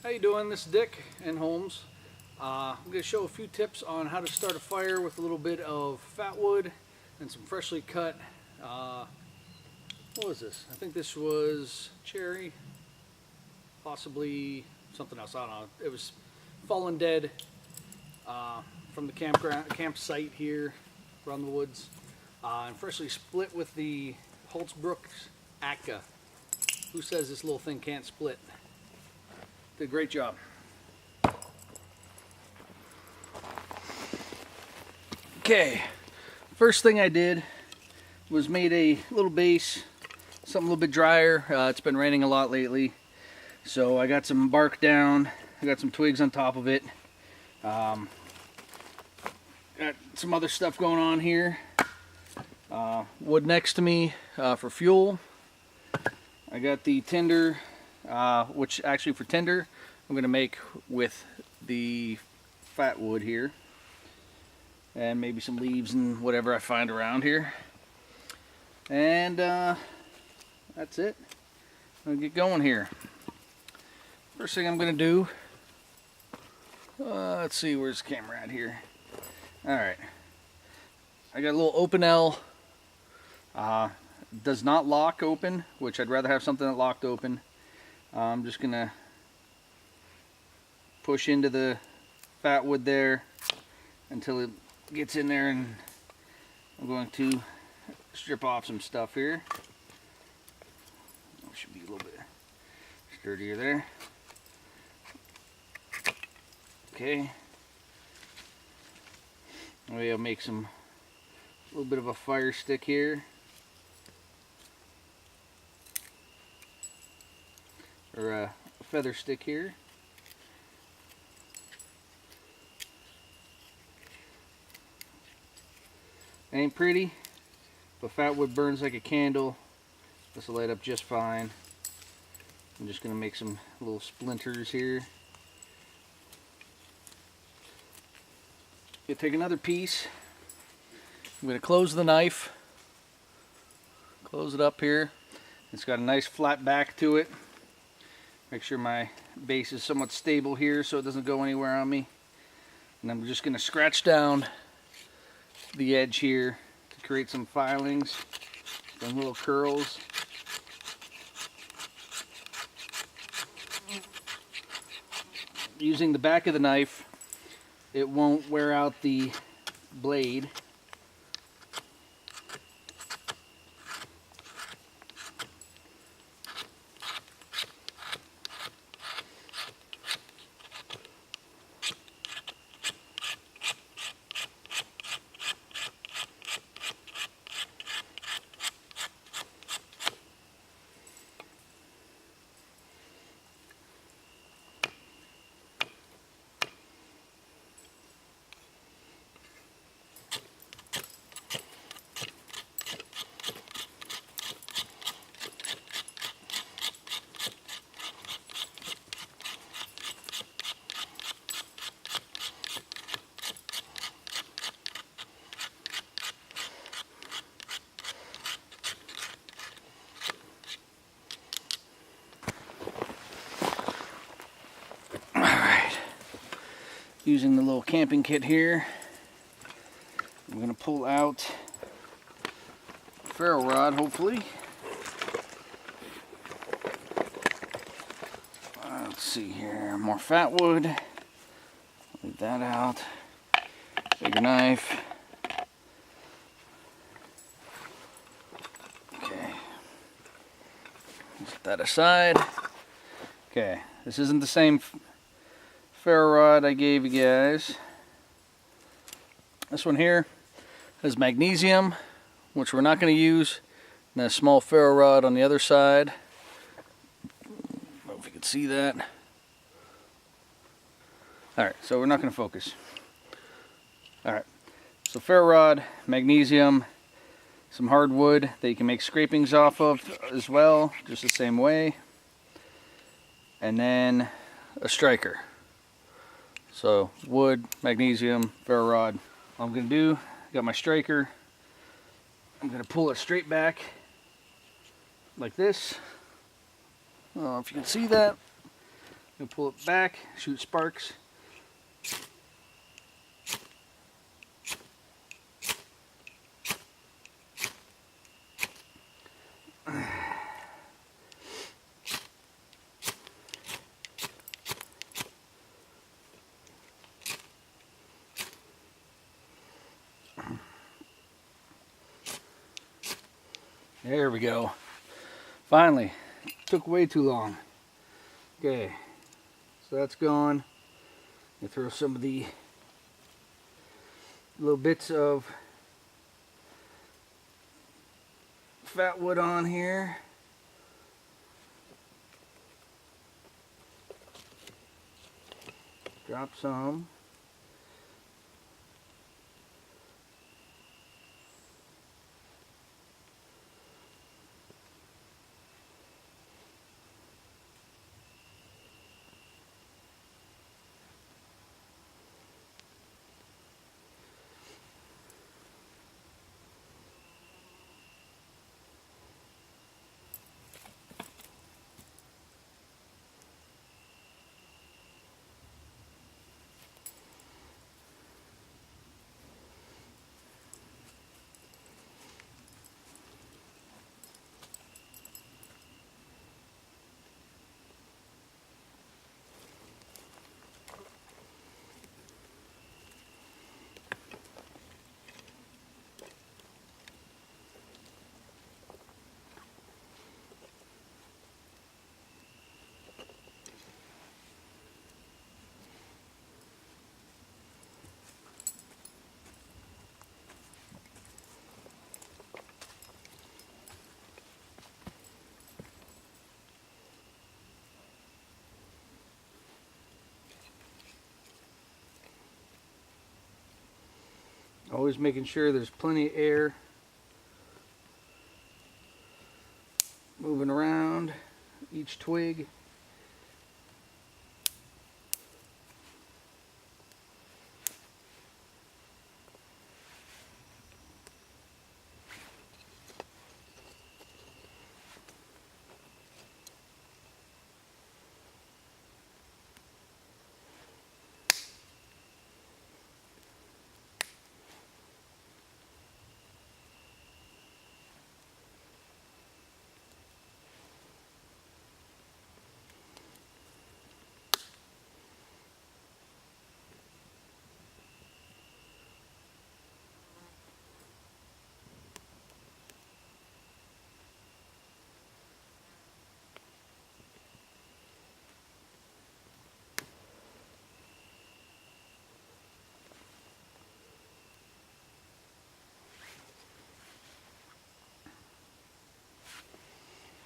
How you doing? This is Dick and Holmes. I'm going to show a few tips on how to start a fire with a little bit of fat wood and some freshly cut, what was this? I think this was cherry, possibly something else, I don't know. It was fallen dead from the campsite here around the woods, and freshly split with the Holtzbrook's Acca. Who says this little thing can't split? Did a great job. Okay, first thing I did was made a little base, something a little bit drier. It's been raining a lot lately, so I got some bark down, I got some twigs on top of it. Got some other stuff going on here. Wood next to me for fuel. I got the tinder, which actually for tinder I'm going to make with the fat wood here. And maybe some leaves and whatever I find around here. And that's it. I'll get going here. First thing I'm going to do, let's see, where's the camera at here? Alright. I got a little open L. Does not lock open, which I'd rather have something that locked open. I'm just going to push into the fat wood there until it gets in there, and I'm going to strip off some stuff here. It should be a little bit sturdier there. Okay. Maybe I'll make a little bit of a fire stick here. Or a feather stick here. Ain't pretty, but fat wood burns like a candle. This will light up just fine. I'm just going to make some little splinters here. I'm going to take another piece. I'm going to close the knife. Close it up here. It's got a nice flat back to it. Make sure my base is somewhat stable here so it doesn't go anywhere on me. And I'm just going to scratch down the edge here to create some filings, some little curls. Using the back of the knife, it won't wear out the blade. Using the little camping kit here, I'm going to pull out a ferro rod, hopefully. Let's see here, more fat wood. Leave that out. Bigger knife. Okay. Set that aside. Okay, this isn't the same ferro rod I gave you guys. This one here has magnesium, which we're not going to use, and a small ferro rod on the other side. I don't know if you can see that. Alright, so we're not going to focus. Alright, so ferro rod, magnesium, some hardwood that you can make scrapings off of as well, just the same way, and then a striker. So wood, magnesium, ferro rod. All I'm going to do, got my striker. I'm going to pull it straight back like this. I don't know if you can see that. Gonna pull it back, shoot sparks. There we go. Finally. Took way too long. Okay. So that's gone. You throw some of the little bits of fat wood on here. Drop some. Always making sure there's plenty of air moving around each twig.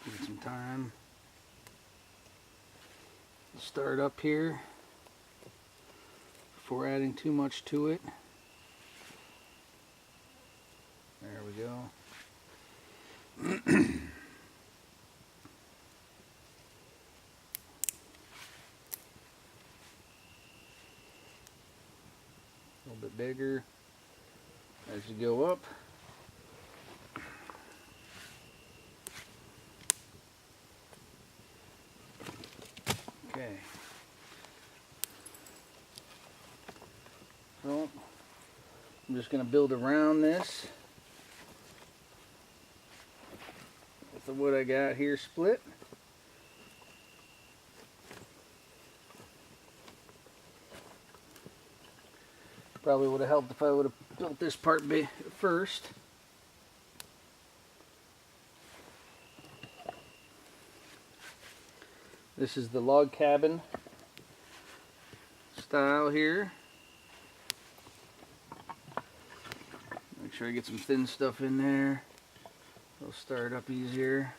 Give it some time. Start up here before adding too much to it. There we go. A little bit bigger as you go up. Okay. So I'm just going to build around this with the wood I got here split. Probably would have helped if I would have built this part first. This is the log cabin style here. Make sure I get some thin stuff in there. It'll start up easier.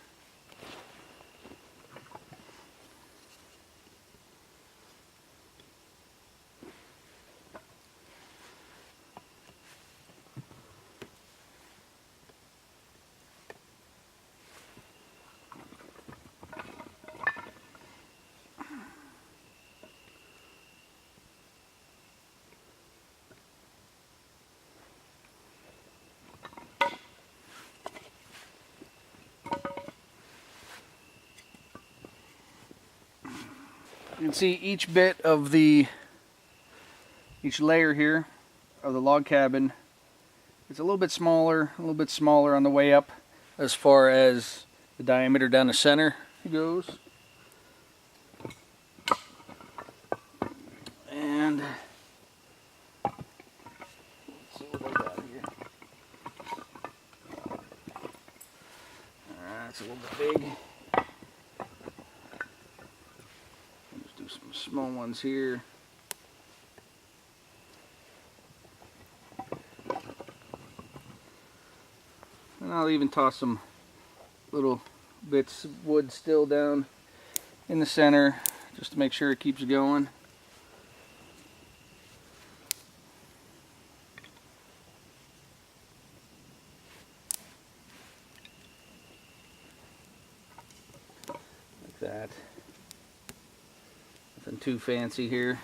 You can see each layer here of the log cabin. It's a little bit smaller on the way up as far as the diameter down the center goes. And let's see what I got here. That's a little bit big. Just do some small ones here. And I'll even toss some little bits of wood still down in the center just to make sure it keeps going. Like that. Nothing too fancy here.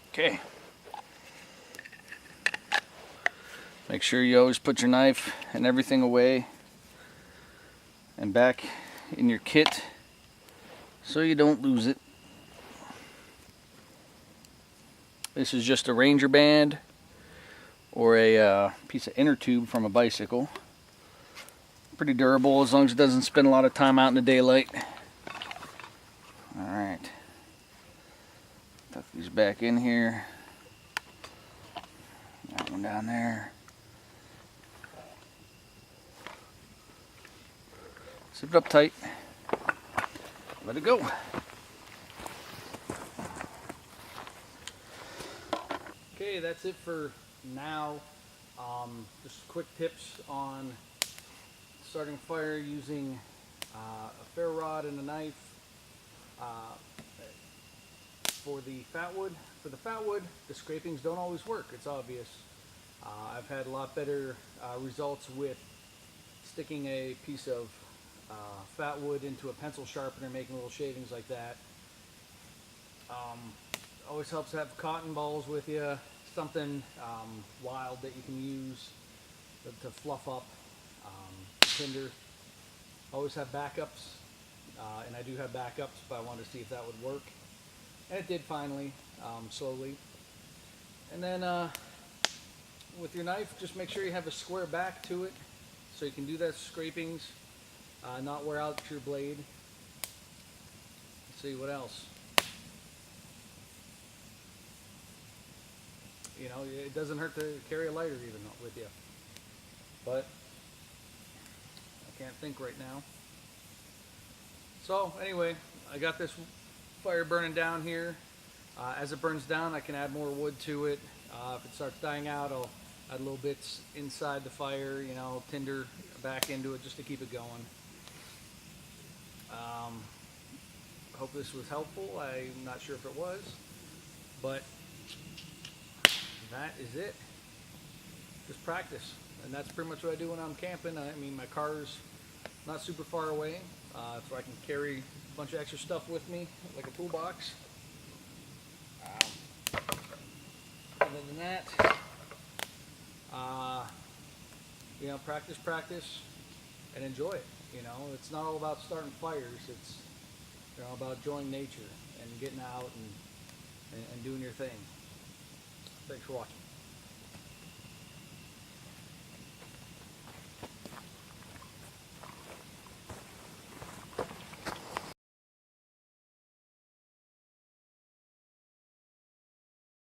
Okay. Make sure you always put your knife and everything away and back in your kit so you don't lose it. This is just a Ranger band or a piece of inner tube from a bicycle. Pretty durable as long as it doesn't spend a lot of time out in the daylight. Alright. Tuck these back in here. That one down there. Zip it up tight. Let it go. Okay, that's it for now. Just quick tips on starting a fire using a ferro rod and a knife. For the fat wood, the scrapings don't always work. It's obvious. I've had a lot better results with sticking a piece of fat wood into a pencil sharpener, making little shavings like that. Always helps to have cotton balls with you, something wild that you can use to fluff up tinder. Always have backups, and I do have backups, but I wanted to see if that would work. And it did finally, slowly. And then with your knife, just make sure you have a square back to it so you can do that scrapings, not wear out your blade. Let's see what else. You know, it doesn't hurt to carry a lighter even with you. But I can't think right now. So anyway, I got this fire burning down here. As it burns down, I can add more wood to it. If it starts dying out, I'll add little bits inside the fire, you know, tinder back into it just to keep it going. Hope this was helpful. I'm not sure if it was, but that is it. Just practice, and that's pretty much what I do when I'm camping. I mean, my car's not super far away, so I can carry a bunch of extra stuff with me, like a toolbox. Other than that, you know, practice, and enjoy it. You know, it's not all about starting fires. It's, you know, about enjoying nature and getting out and doing your thing. Thanks for watching.